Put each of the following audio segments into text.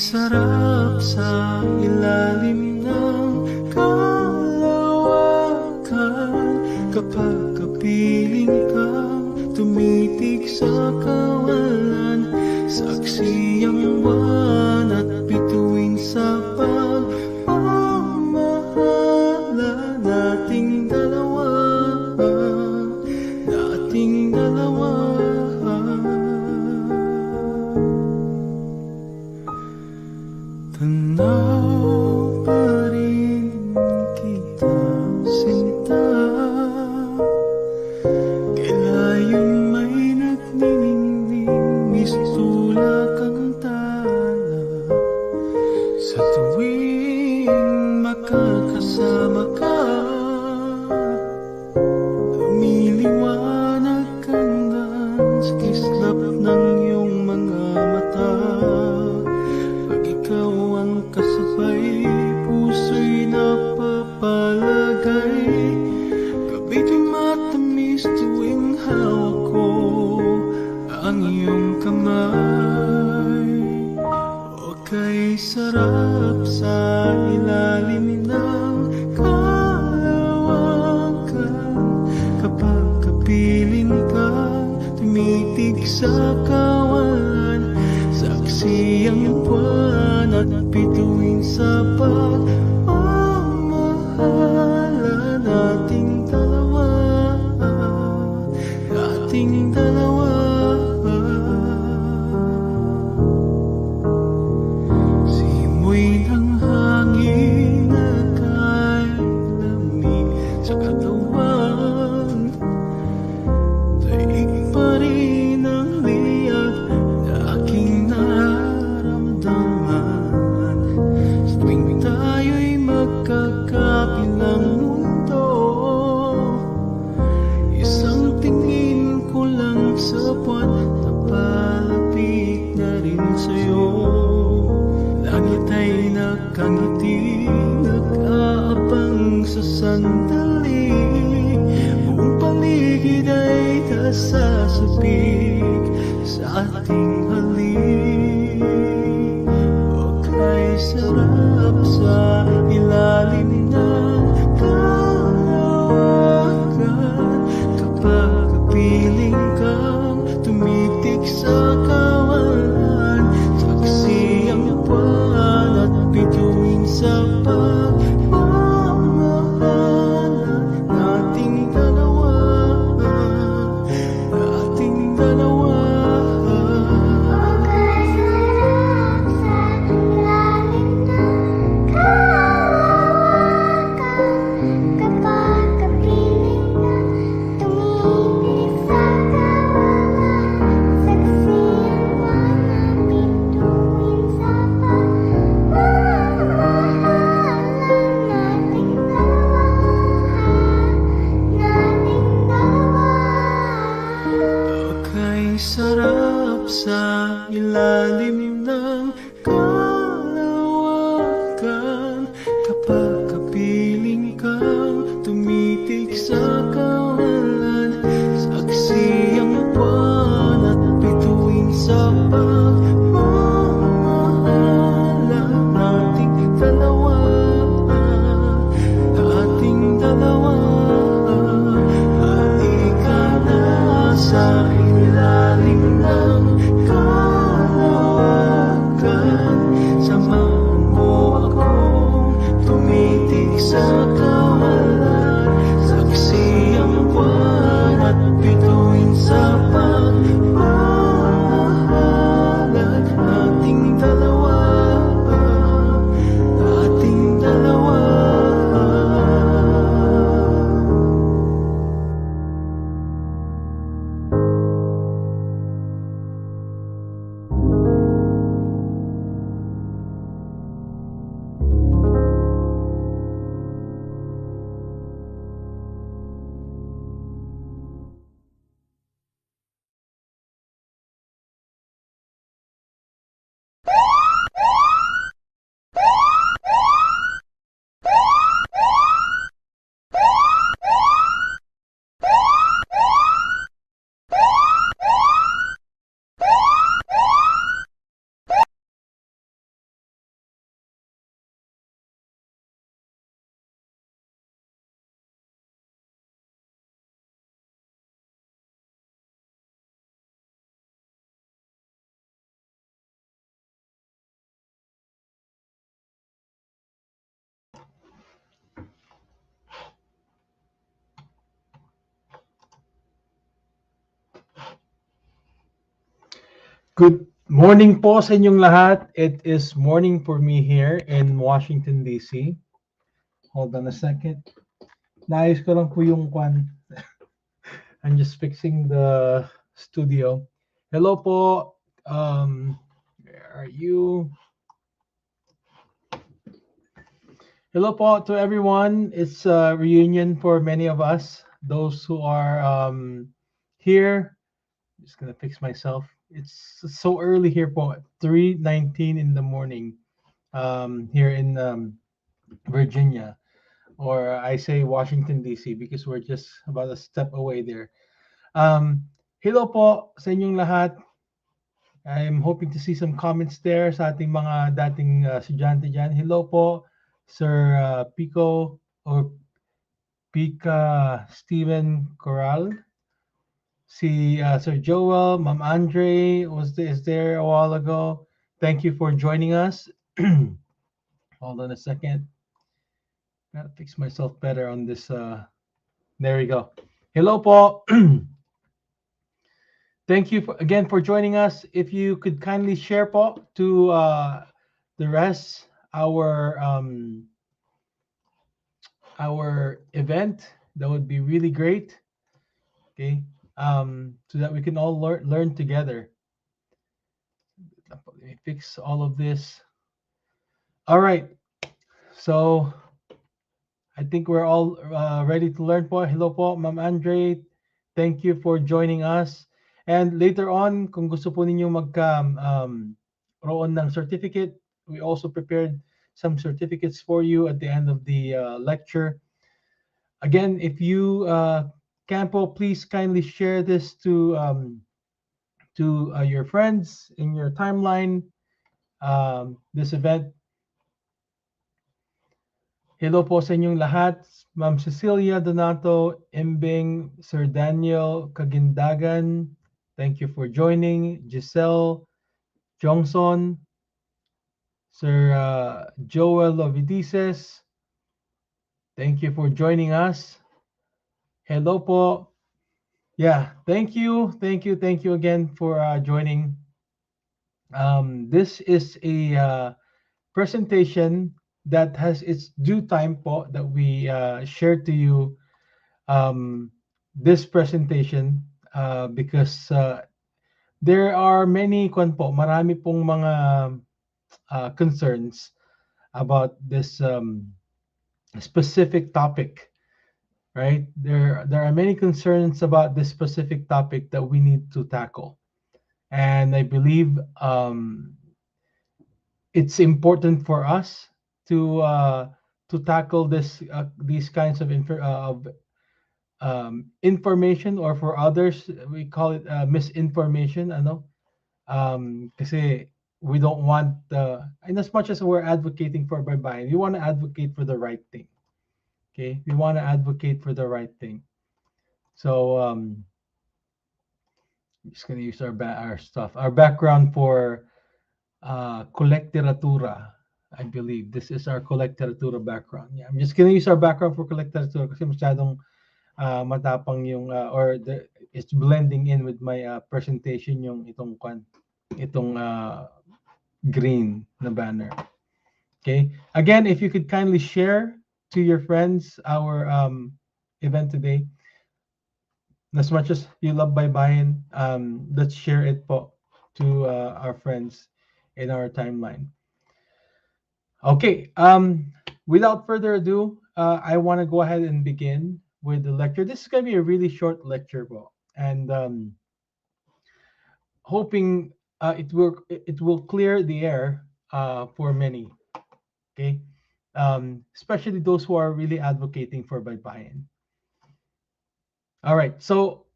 sarap sa ilalim ng kalawakan kapag kapiling kang tumitig sa kawalan. Saksi ang buwan at bituin sa pagmamahala nating dalawa, nating dalawa. Tanaw pa rin kita, sinta, kailayon may nagniningning, mistula kang tala. Sa tuwing makakasama ka, lumiliwanag kang daan sa kislap ng iyong mga mata. Pag ikaw ang kasabay, puso'y napapalagay. Gabito'y matamis tuwing hawak ko ang iyong kamay. O kay sarap sa ilalim ng kalawakan kapag kapiling ka tumitig sa kawalan. Saksi ang buwan at bituin sa pagmamahala nating dalawa, nating dalawa. Simoy ng hangin na kailamig sa katawan, daig pa rin ang liyak na aking nararamdaman. Sa tuwing tayo'y magkakabilang mundo, isang tingin ko lang sa buwan, napalapit na rin sa'yo. Langit ay nakangiti, nag-aabang sa sandali. Buong paligid ay nasasabik sa ating halik. O kay sarap sa ilalim ng kalawakan kapag kapiling kang tumitig sa kawalan. Saksi ang buwan at bituin sa pagmamahala nating dalawa, nating dalawa. Okay, sarap sa ilalim ng Good morning po sa inyong lahat. It is morning for me here in Washington, D.C. Hold on a second. Naayos ko lang po yung kwan. I'm just fixing the studio. Hello po. Where are you? Hello po to everyone. It's a reunion for many of us. Those who are here. I'm just gonna fix myself. It's so early here po. 3:19 in the morning. Here in Virginia, or I say Washington D.C. because we're just about a step away there. Hello po sa inyong lahat. I'm hoping to see some comments there sa ating mga dating estudyante dyan. Hello po, Sir Pico or Pika Steven Corral. Si Sir Joel, Ma'am Andre is there a while ago. Thank you for joining us. Hold on a second. Gotta fix myself better on this. There we go. Hello, Paul. Thank you again for joining us. If you could kindly share, Paul, to the rest our event, that would be really great. Okay, so that we can all learn together. Let me fix all of this. All right. So I think we're all ready to learn po. Hello po, Ma'am Andre. Thank you for joining us. And later on, kung gusto po ninyo roon ng certificate, we also prepared some certificates for you at the end of the lecture. Again, if you can po, please kindly share this to your friends in your timeline. This event. Hello po sa inyong lahat. Ma'am Cecilia Donato, Imbing, Sir Daniel Kagindagan, thank you for joining. Giselle Johnson, Sir Joel Lovidices, thank you for joining us. Hello po. Yeah, thank you, thank you again for joining. This is a presentation that has its due time po that we shared to you this presentation because there are many marami pong mga concerns about this specific topic, right? There are many concerns about this specific topic that we need to tackle, and I believe it's important for us to tackle these kinds of information, or for others we call it misinformation, kasi we don't want and as much as we're advocating for baybayin, we want to advocate for the right thing. Okay, we want to advocate for the right thing. So I'm just going to use our background for Collecteratura. I believe this is our Collecteratura background. Yeah, I'm just going to use our background for Collecteratura kasi masyadong matapang yung it's blending in with my presentation yung itong green na banner. Okay, again, if you could kindly share to your friends our event today. As much as you love Baybayin, let's share it po to our friends in our timeline. Okay, without further ado, I want to go ahead and begin with the lecture. This is going to be a really short lecture po, and hoping it will clear the air for many. Okay, especially those who are really advocating for Baybayin. All right, so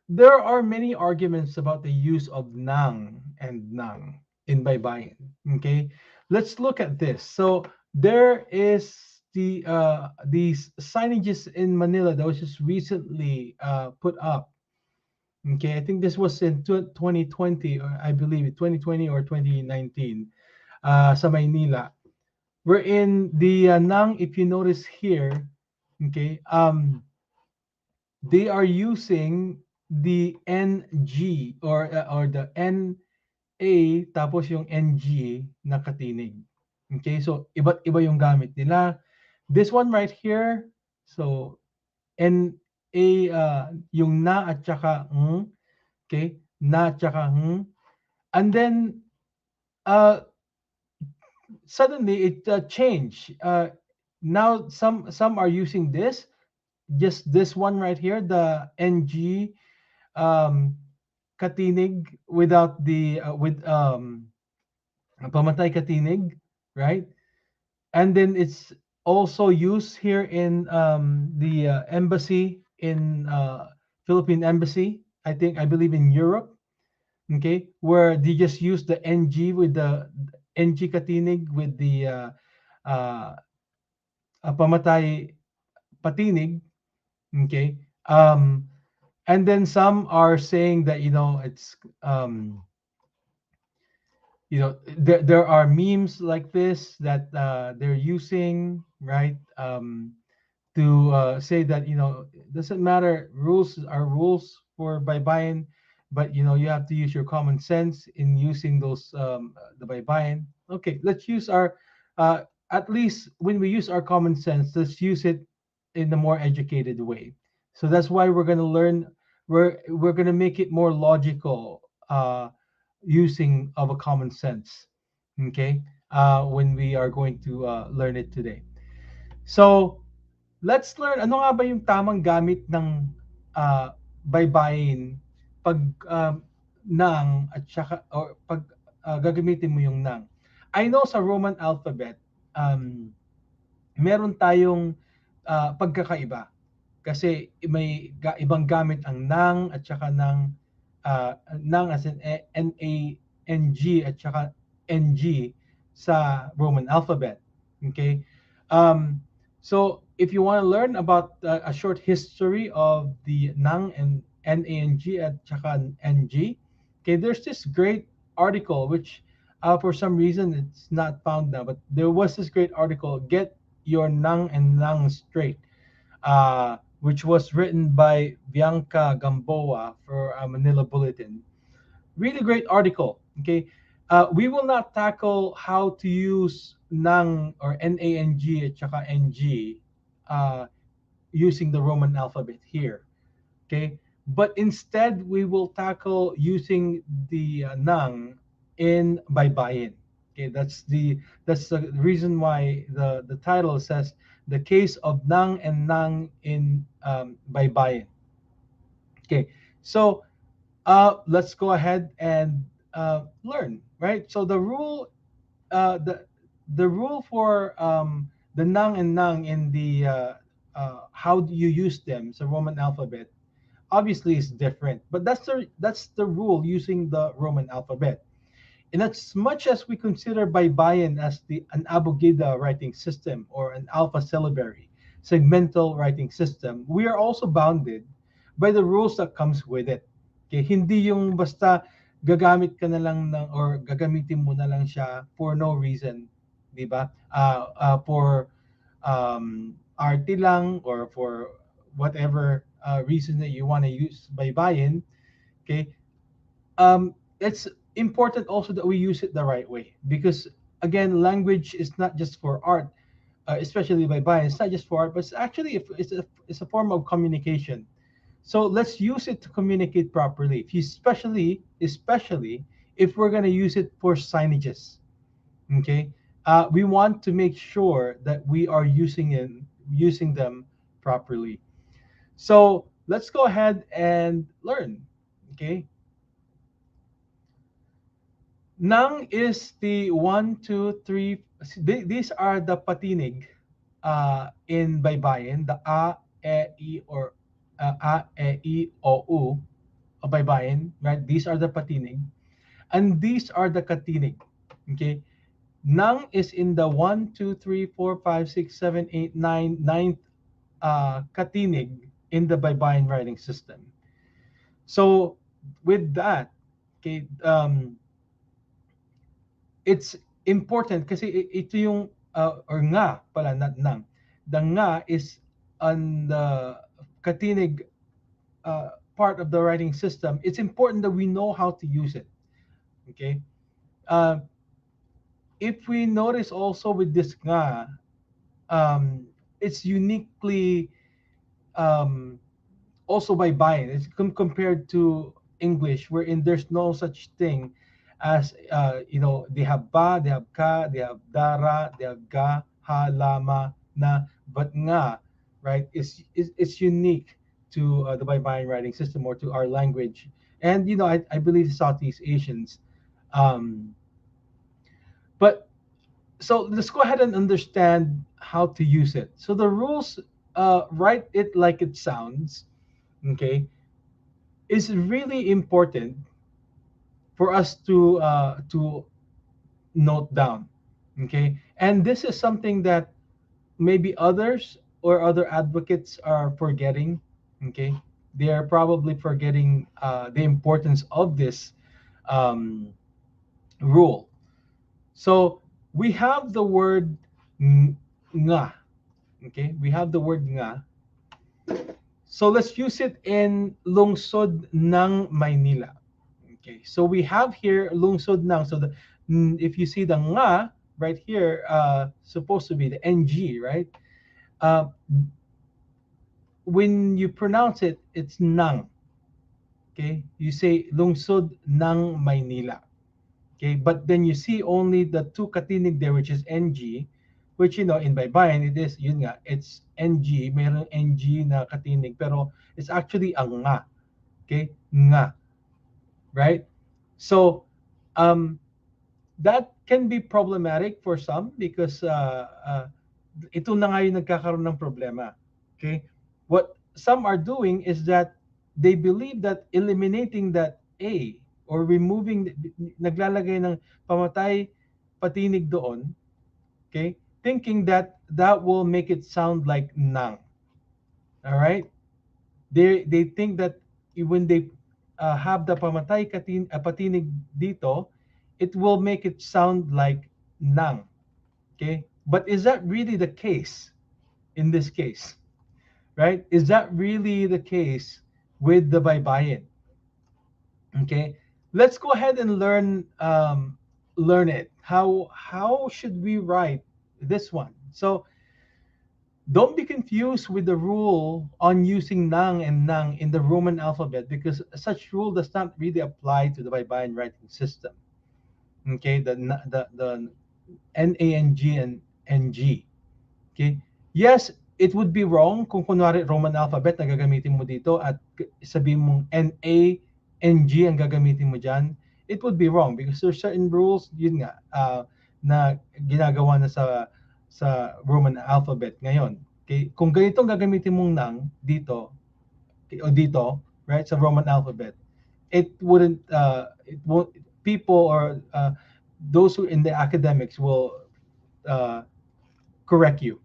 there are many arguments about the use of nang and nang in Baybayin. Okay, let's look at this. So there is these signages in Manila that was just recently put up. Okay, I think this was in 2020, or I believe 2020 or 2019, sa Maynila. We're in the nang. If you notice here, okay, they are using the NG or the NA tapos yung NG na katinig. Okay, so iba't iba yung gamit nila. This one right here, so NA, yung na at saka ng, okay, na at saka ng. And then uh, suddenly it changed. Now some are using this, just this one right here, the NG um, katinig without the with pamatay katinig, right? And then it's also used here in the embassy in Philippine embassy. I believe in Europe, okay, where they just use the NG with the NG katinig with the uh, pamatay patinig, okay. And then some are saying that it's there are memes like this that they're using, right? To say that it doesn't matter, rules are rules for baybayin, but you have to use your common sense in using those the baybayin. Okay, let's use our at least when we use our common sense, let's use it in a more educated way. So that's why we're going to learn, we're going to make it more logical, using of a common sense, okay, when we are going to learn it today. So let's learn ano nga ba yung tamang gamit ng baybayin pag nang at saka or pag gagamitin mo yung nang. I know sa Roman alphabet, um, meron tayong pagkakaiba. Kasi may ibang gamit ang nang at saka nang as in N-A-N-G at saka N-G sa Roman alphabet. Okay? Um, so if you want to learn about a short history of the nang and N-A-N-G at saka N-G, okay, there's this great article which for some reason it's not found now, but there was this great article, Get Your Nang and Nang Straight, which was written by Bianca Gamboa for Manila Bulletin. Really great article. Okay, we will not tackle how to use nang or nang at saka ng uh, using the Roman alphabet here. Okay, but instead we will tackle using the nang in baybayin. Okay, that's the reason why the title says the case of nang and nang in baybayin. Okay, so let's go ahead and learn, right? So uh, the the rule for the nang and nang in the how do you use them, so Roman alphabet, obviously is different, but that's the rule using the Roman alphabet. In as much as we consider Baybayin as an abugida writing system or an alpha syllabary segmental writing system, we are also bounded by the rules that comes with it. Okay, hindi yung basta gagamit ka na lang ng or gagamitin mo na lang siya for no reason, 'di ba? For RT lang or for whatever reason that you want to use Baybayin, okay? It's important also that we use it the right way because again, language is not just for art, especially by Bayern. It's not just for art, but it's actually it's a form of communication. So let's use it to communicate properly. If you especially if we're gonna use it for signages, okay, we want to make sure that we are using them properly. So let's go ahead and learn. Okay, Nang is the one, two, three. These are the patinig in Baybayin, the a, e, I, or a, e, I, o, u of Baybayin, right? These are the patinig. And these are the katinig. Okay? Nang is in the one, two, three, four, five, six, seven, eight, nine, ninth katinig in the Baybayin writing system. So with that, okay, it's important kasi ito yung or nga pala, not nang. The nga is on the katinig part of the writing system, it's important that we know how to use it. Okay. Uh, if we notice also with this nga, it's uniquely um, also by buying. It's compared to English, wherein there's no such thing as they have ba, they have ka, they have dara, they have ga, ha, lama, na, but nga, right? It's unique to the Baybayin writing system or to our language, and I believe Southeast Asians. Um, but so let's go ahead and understand how to use it. So the rules, write it like it sounds. Okay, is really important for us to note down. Okay, and this is something that maybe others or other advocates are forgetting. Okay, they are probably forgetting the importance of this um, rule. So we have the word nga. Okay, we have the word nga. So let's use it in lungsod ng Maynila. Okay, so we have here lungsod ng. So if you see the nga right here, supposed to be the ng, right? Uh, when you pronounce it, it's nang. Okay, you say lungsod ng Maynila. Okay, but then you see only the two katinig there, which is ng, which in Baybayin it is yun nga, it's ng, mayroong ng na katinig, pero it's actually ang nga. Okay, nga, right? So that can be problematic for some because ito na nga yung nagkakaroon ng problema. Okay? What some are doing is that they believe that eliminating that A or removing, naglalagay ng pamatay patinig doon, okay? Thinking that that will make it sound like nang. All right? They think that when they have the pamatay patinig dito, it will make it sound like nang. Okay? But is that really the case in this case? Right? Is that really the case with the Baybayin? Okay? Let's go ahead and learn it. How should we write this one? So don't be confused with the rule on using nang and nang in the Roman alphabet because such rule does not really apply to the Baybayin writing system. Okay, the NANG and NG. Okay? Yes, it would be wrong kung kunwari Roman alphabet na gagamitin mo dito at sabihin mong NA, NG ang gagamitin mo dyan. It would be wrong because there's certain rules, yun nga, na ginagawa na sa Roman alphabet ngayon. Okay? Kung ganitong gagamitin mong nang dito, okay, o dito, right, sa Roman alphabet, it won't, people or those who in the academics will uh, correct you.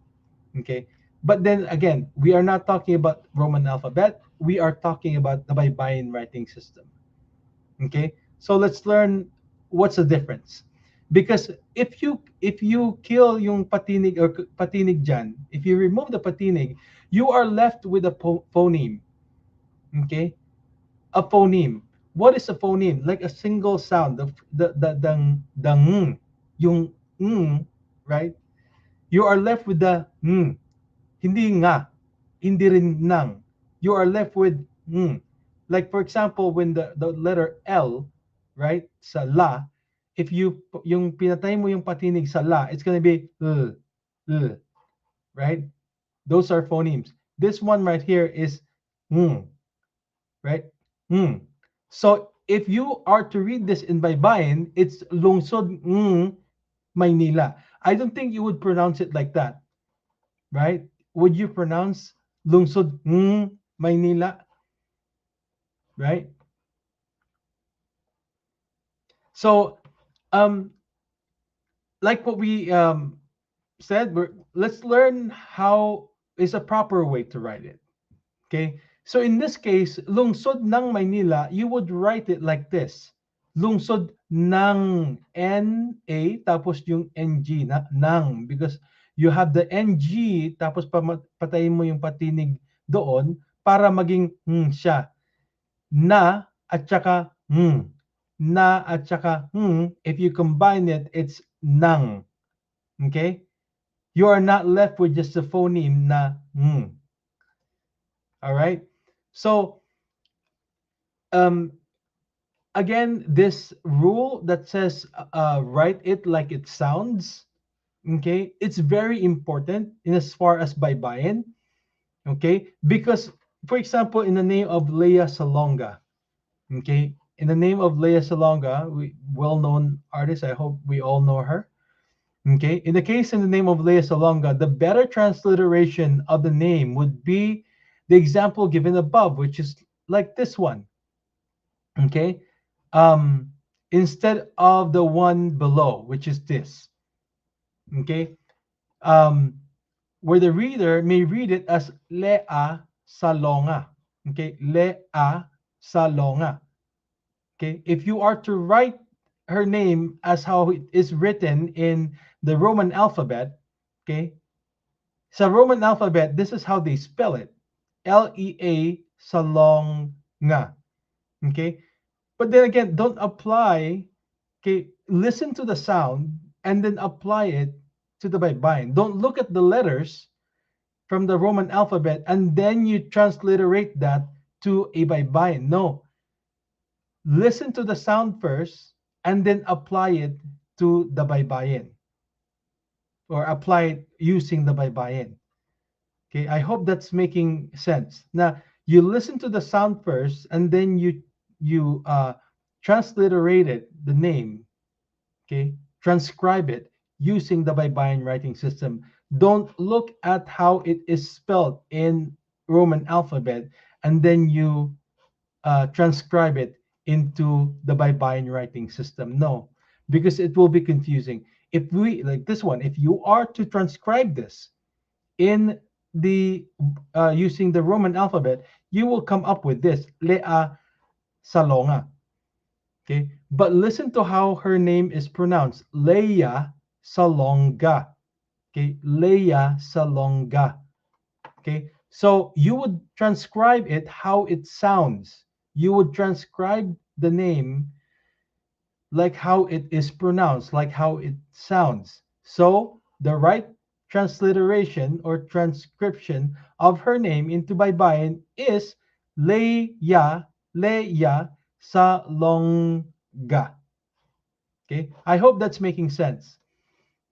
Okay. But then again, we are not talking about Roman alphabet. We are talking about the Baybayin writing system. Okay. So let's learn what's the difference. Because if you kill yung patinig or patinig dyan, if you remove the patinig, you are left with a phoneme. Okay. A phoneme. What is a phoneme? Like a single sound. The ng, yung ng, right? You are left with the ng. Hindi nga, hindi rin nang. You are left with like for example, when the letter L, right, sa la, if yung pinatay mo yung patinig sa la, it's gonna be right? Those are phonemes. This one right here is right? So if you are to read this in Baybayin, it's lungsod Maynila. I don't think you would pronounce it like that, right? Would you pronounce lungsod Maynila, right? So, like what we said, let's learn how is a proper way to write it. Okay, so in this case, lungsod ng Maynila, you would write it like this: lungsod ng N-A tapos yung N-G na nang, because you have the N-G tapos patayin mo yung patinig doon para maging siya. Na at saka Na at saka if you combine it, it's nang. Okay? You are not left with just the phoneme na All right? So, um, again, this rule that says write it like it sounds, okay, it's very important in as far as baybayin, okay, because for example, in the name of Leia Salonga, okay, in the name of Leia Salonga, we well-known artist, I hope we all know her. Okay, in the case in the name of Leia Salonga, the better transliteration of the name would be the example given above, which is like this one. Okay, um, instead of the one below, which is this. Okay, um, where the reader may read it as Lea Salonga. Okay, Lea Salonga. Okay, if you are to write her name as how it is written in the Roman alphabet, okay, so Roman alphabet, this is how they spell it: Lea Salonga. Okay, but then again, don't apply. Okay, listen to the sound and then apply it to the Baybayin. Don't look at the letters from the Roman alphabet and then you transliterate that to a Baybayin. No, listen to the sound first and then apply it to the Baybayin, or apply it using the Baybayin. Okay, I hope that's making sense. Now, you listen to the sound first and then you transliterate it, the name, okay, transcribe it using the Baybayin writing system. Don't look at how it is spelled in Roman alphabet and then you transcribe it into the Baybayin writing system. No, because it will be confusing. If we, like this one, if you are to transcribe this in the using the Roman alphabet, you will come up with this: Lea Salonga. Okay, but listen to how her name is pronounced: Leia Salonga. Okay, Leia Salonga. Okay, so you would transcribe it how it sounds. You would transcribe the name like how it is pronounced, like how it sounds. So the right transliteration or transcription of her name into Baybayin is Leia Leia Salonga. Okay, I hope that's making sense.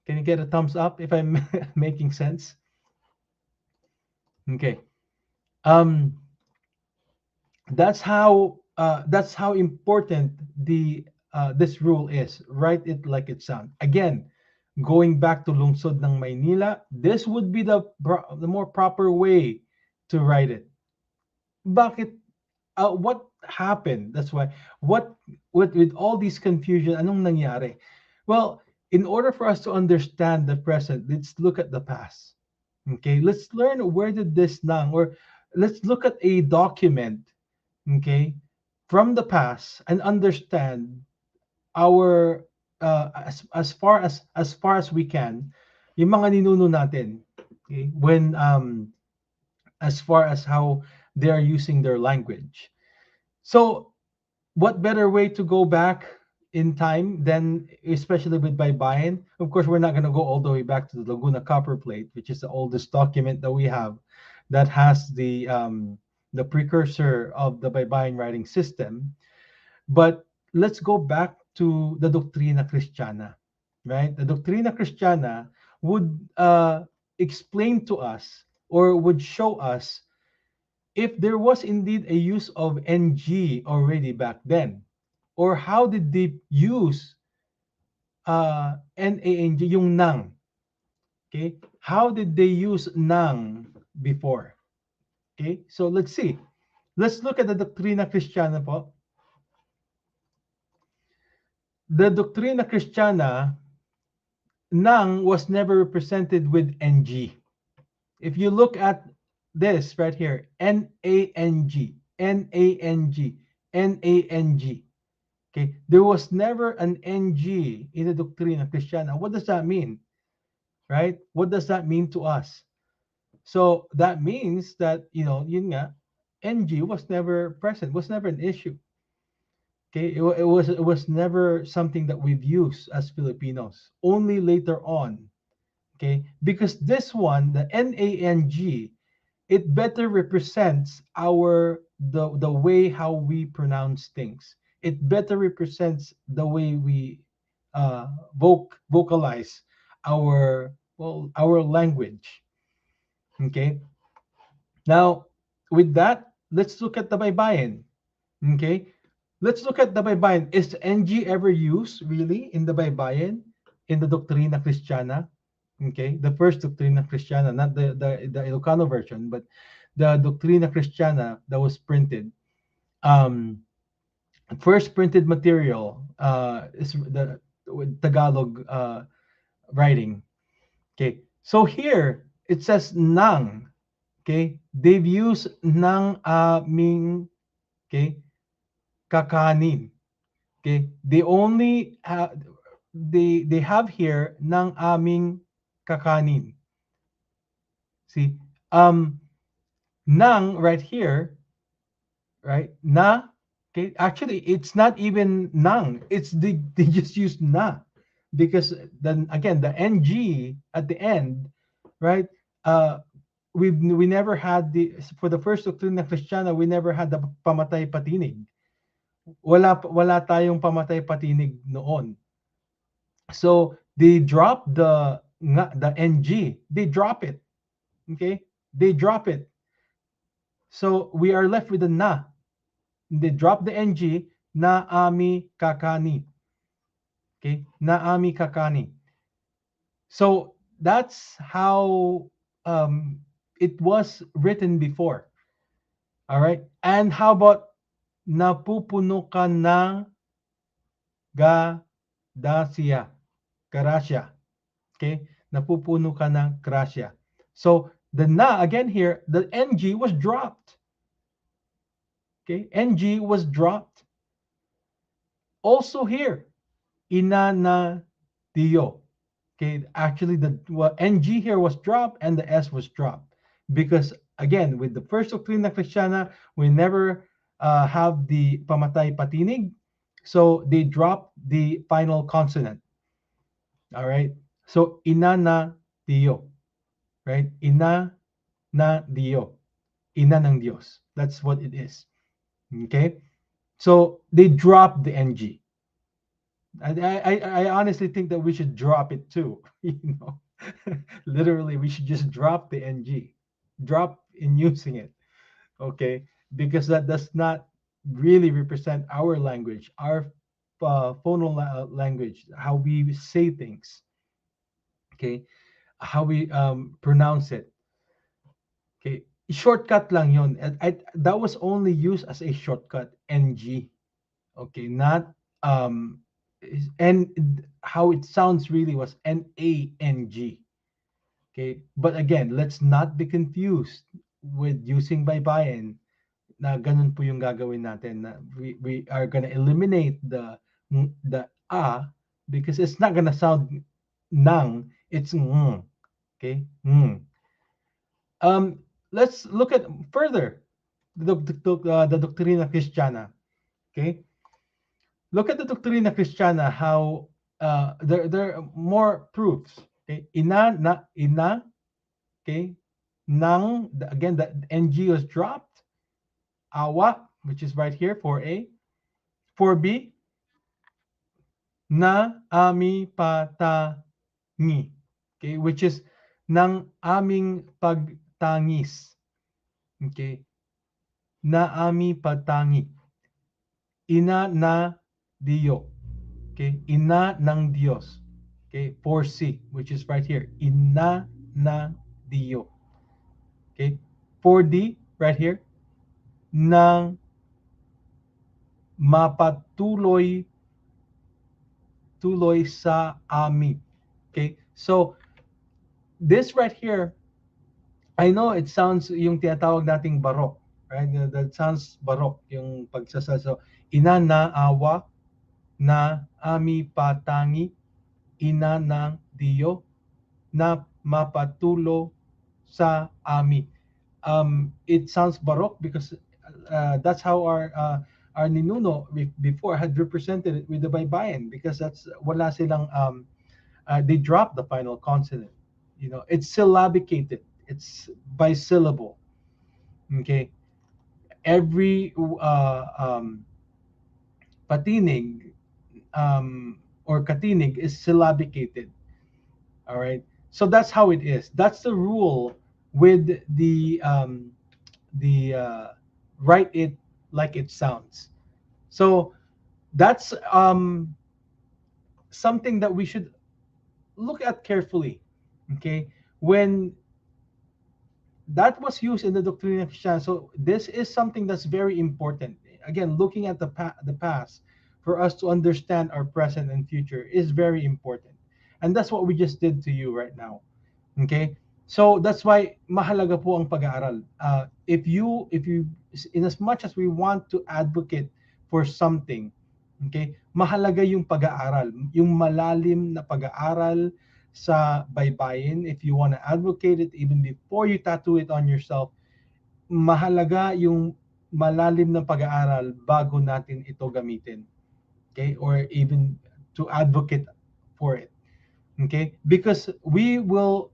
Can you get a thumbs up if I'm making sense? Okay. Um, that's how important the this rule is. Write it like it sounds. Again, going back to lungsod ng Maynila, this would be the more proper way to write it. Bakit? What happened? That's why. What with all these confusion? Anong nangyari? Well, in order for us to understand the present, let's look at the past. Okay, let's learn where did this nang, or let's look at a document, okay, from the past and understand our as far as we can yung mga ninuno natin, okay, when as far as how they are using their language. So what better way to go back in time than, especially with Baybayin? Of course, we're not going to go all the way back to the Laguna Copper Plate, which is the oldest document that we have that has the precursor of the Baybayin writing system. But let's go back to the Doctrina Christiana, right? The Doctrina Christiana would explain to us, or would show us, if there was indeed a use of ng already back then, or how did they use nang, yung nang. Okay, how did they use nang before? Okay, so let's see. Let's look at the Doctrina Christiana po. The Doctrina Christiana, nang was never represented with ng. If you look at this right here, nang, nang, nang. Okay, there was never an ng in the Doctrina Christiana. What does that mean? Right? What does that mean to us? So that means that, yun nga, NG was never present, was never an issue. Okay, it was never something that we've used as Filipinos. Only later on, okay, because this one, the NANG, it better represents our the way how we pronounce things. It better represents the way we vocalize our language. Okay, now with that, let's look at the Baybayin. Okay, let's look at the Baybayin. Is NG ever used really in the Baybayin, in the Doctrina Christiana? Okay, the first Doctrina Christiana, not the Ilocano version, but the Doctrina Christiana that was printed. Um, First printed material is the Tagalog writing. Okay, so here it says nang. Okay, they've used nang aming, okay, kakanin. Okay, they have here ng aming kakanin. See, um, nang right here, right? Na, okay. Actually, it's not even nang. It's they just use na, because then again the ng at the end, right? Uh, we never had the for the first Doctrina Christiana, we never had the pamatay patinig. Wala tayong pamatay patinig noon. So they drop the ng. They drop it. Okay, they drop it. So we are left with the na. They drop the ng. Na ami kakani. Okay, na ami kakani. So that's how it was written before. All right. And how about napupuno ka ng ga dasya, karasya. Okay, napupuno ka ng grasya. So the na again here, the ng was dropped. Okay, ng was dropped. Also here, ina na dio. Okay, actually the ng here was dropped and the s was dropped because again with the first Doctrina Christiana we never have the pamatay patinig, so they dropped the final consonant. All right, so ina na dio. Right? Ina na Dio. Ina ng Dios. That's what it is. Okay? So they dropped the NG. I honestly think that we should drop it too. You know, literally, we should just drop the NG, drop in using it. Okay, because that does not really represent our language, our phonal language, how we say things. Okay, how we pronounce it. Okay, shortcut lang yun. That was only used as a shortcut, NG. Okay, not and how it sounds really was NANG. Okay, but again, let's not be confused with using baybayin na ganun po yung gagawin natin na we are gonna eliminate the because it's not gonna sound nang, it's ng. Okay, ng. Um, let's look at further the Doctrina Christiana. Okay, look at the Doctrina Christiana. How there are more proofs. Okay, ina. Okay, nang again the ng was dropped. Awa, which is right here for A. For B, na ami patangi. Okay, which is nang aming pagtangis. Okay, na ami patangi. Ina na Dio. Okay, ina ng Dios. Okay, for C, which is right here. Ina na Dio. Okay, for D, right here. Nang mapatuloy sa amin. Okay, so this right here, I know it sounds yung tinatawag nating barok, right? That sounds barok yung pagsasal. So, ina na awa na ami patangi, ina ng Dio na mapatulo sa ami. It sounds baroque because That's how our ninuno before had represented it with the baybayin, because that's wala silang they dropped the final consonant. You know, it's syllabicated. It's bisyllable. Okay, every patinig or katinig is syllabicated. All right, so that's how it is. That's the rule with the write it like it sounds. So that's something that we should look at carefully. Okay, when that was used in the Doctrine of Christianity. So this is something that's very important. Again, looking at the past for us to understand our present and future is very important. And that's what we just did to you right now. Okay? So that's why mahalaga po ang pag-aaral. If you in as much as we want to advocate for something, okay? Mahalaga yung pag-aaral, yung malalim na pag-aaral sa baybayin. If you want to advocate it even before you tattoo it on yourself, mahalaga yung malalim na pag-aaral bago natin ito gamitin. Okay? Or even to advocate for it. Okay? Because we will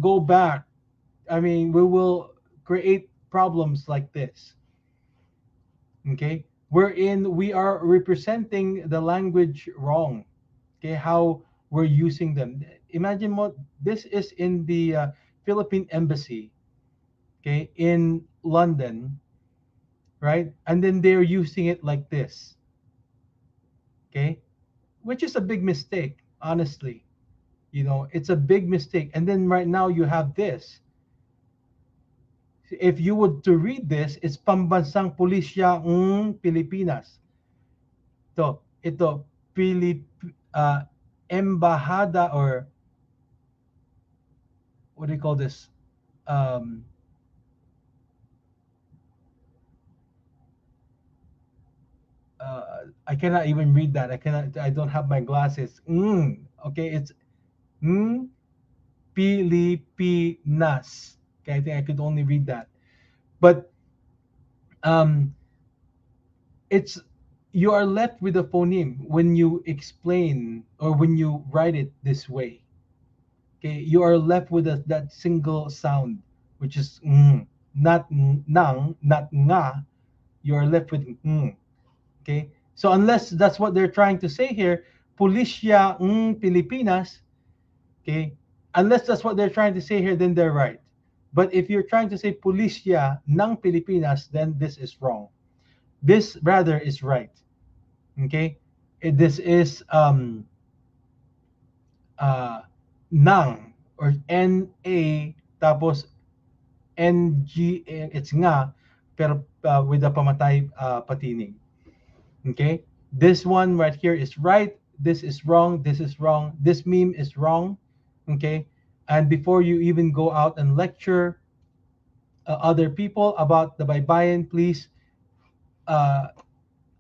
go back. I mean, we will create problems like this. Okay? Wherein we are representing the language wrong. Okay? How we're using them. Imagine what this is in the Philippine Embassy, okay, in London, right? And then they're using it like this, okay, which is a big mistake, honestly. You know, it's a big mistake. And then right now you have this. If you would to read this, it's Pambansang Pulisya Pilipinas. Ito, uh, Embahada, or what do you call this? Um, I cannot even read that. I cannot. I don't have my glasses. Okay, it's mm, Pilipinas. Okay, I think I could only read that. But um, it's you are left with a phoneme when you explain or when you write it this way. Okay, you are left with that single sound, which is not nang, not nga. You are left with Okay, so unless that's what they're trying to say here, Pulisya Pilipinas. Okay, unless that's what they're trying to say here, then they're right. But if you're trying to say Pulisya ng Pilipinas, then this is wrong. This rather is right. Okay, this is nang, or na, tapos ng, it's nga, pero with the pamatay patining. Okay, this one right here is right, this is wrong, this is wrong, this meme is wrong. Okay, and before you even go out and lecture other people about the baybayin, please, uh,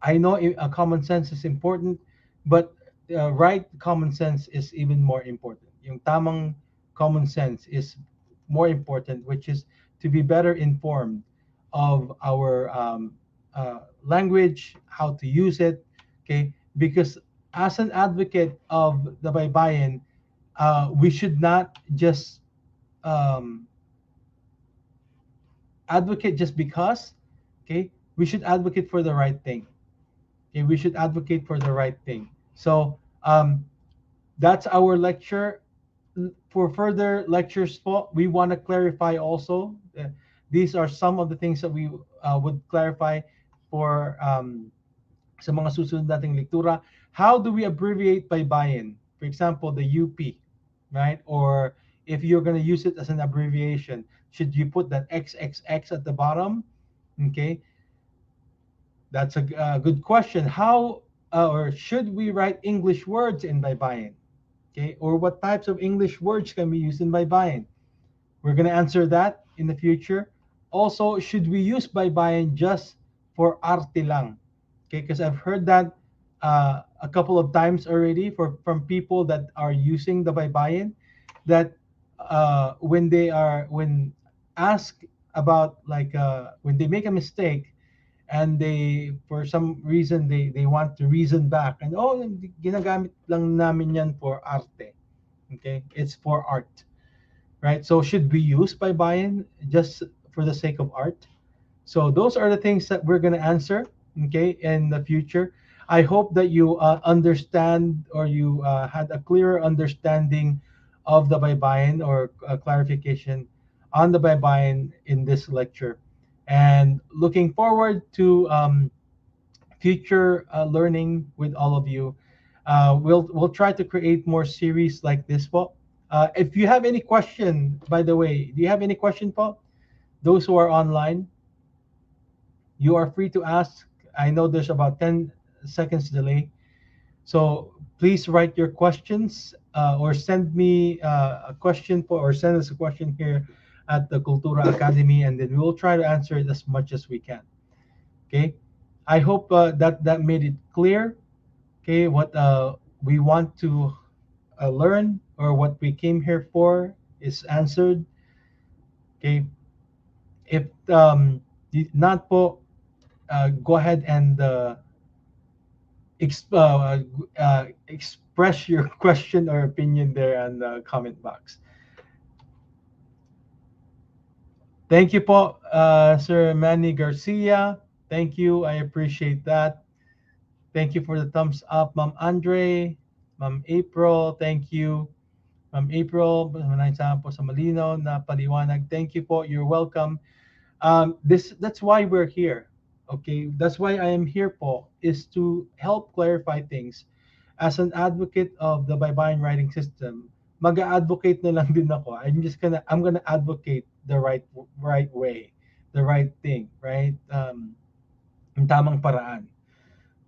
I know common sense is important, but right common sense is even more important. Yung tamang common sense is more important, which is to be better informed of our language, how to use it. Okay, because as an advocate of the baybayin, we should not just um, advocate just because. Okay, we should advocate for the right thing. Okay, we should advocate for the right thing. So that's our lecture. For further lectures, we want to clarify also. These are some of the things that we would clarify for sa mga susunod nating lektura. How do we abbreviate baybayin? For example, the UP, right? Or if you're going to use it as an abbreviation, should you put that XXX at the bottom? Okay, that's a good question. How or should we write English words in baybayin? Okay, or what types of English words can be used in baybayin? We're going to answer that in the future. Also, should we use baybayin just for arte lang? Okay, because I've heard that a couple of times already from people that are using the baybayin, that when asked about like when they make a mistake and they for some reason they want to reason back and oh ginagamit lang namin yan for arte. Okay, it's for art, right? So should we use baybayin just for the sake of art? So those are the things that we're going to answer, okay, in the future. I hope that you understand or you had a clearer understanding of the Baybayin or clarification on the Baybayin in this lecture. And looking forward to future learning with all of you. We'll try to create more series like this, Paul. If you have any question, by the way, do you have any question, Paul? Those who are online, you are free to ask. I know there's about 10 seconds delay. So please write your questions or send me a question for, or send us a question here at the Cultura Academy, and then we will try to answer it as much as we can. Okay. I hope that made it clear. Okay. What we want to learn or what we came here for is answered. Okay. If not po, go ahead and express your question or opinion there in the comment box. Thank you po, Sir Manny Garcia. Thank you. I appreciate that. Thank you for the thumbs up, Ma'am Andre, Ma'am April. Thank you. Ma'am April, maraming salamat po sa malinaw na paliwanag. Thank you po. You're welcome. That's why we're here. Okay, that's why I am here po, is to help clarify things. As an advocate of the Baybayin writing system, mag-advocate na lang din ako. I'm gonna advocate the right way, the right thing, right? Yung tamang paraan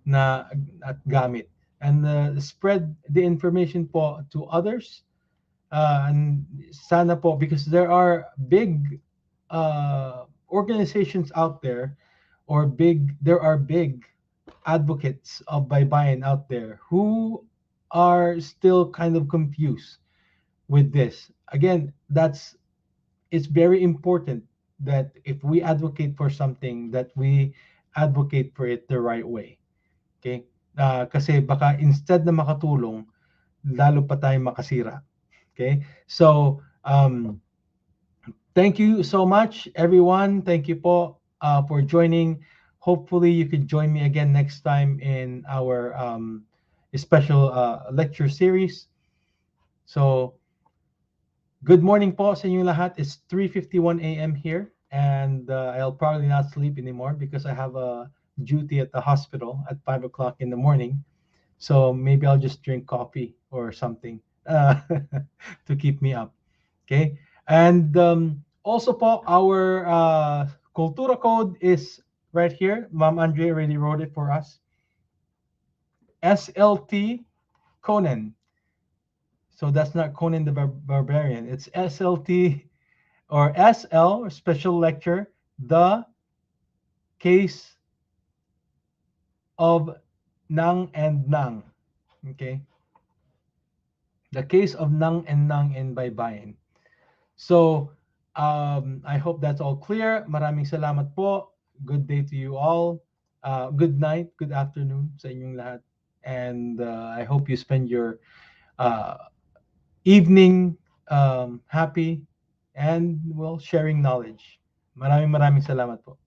na at gamit, and spread the information po to others. And sana po, because there are big organizations out there, or there are big advocates of Baybayin out there who are still kind of confused with this. Again, it's very important that if we advocate for something, that we advocate for it the right way. Okay? Kasi baka instead na makatulong, lalo pa tayo makasira. Okay? So, thank you so much, everyone. Thank you po for joining. Hopefully, you could join me again next time in our special lecture series. So, good morning po sa inyo lahat. It's 3:51 a.m. here, and I'll probably not sleep anymore because I have a duty at the hospital at 5 o'clock in the morning. So maybe I'll just drink coffee or something to keep me up. Okay. And also po, our Cultura code is right here. Ma'am Andre already wrote it for us. SLT Conan. So that's not Conan the Barbarian. It's SLT or SL, or special lecture, the case of Nang and Nang. Okay. The case of Nang and Nang in Baybayin. So, I hope that's all clear. Maraming salamat po. Good day to you all. Good night, good afternoon sa inyong lahat. And I hope you spend your uh, evening happy and, well, sharing knowledge. Maraming salamat po.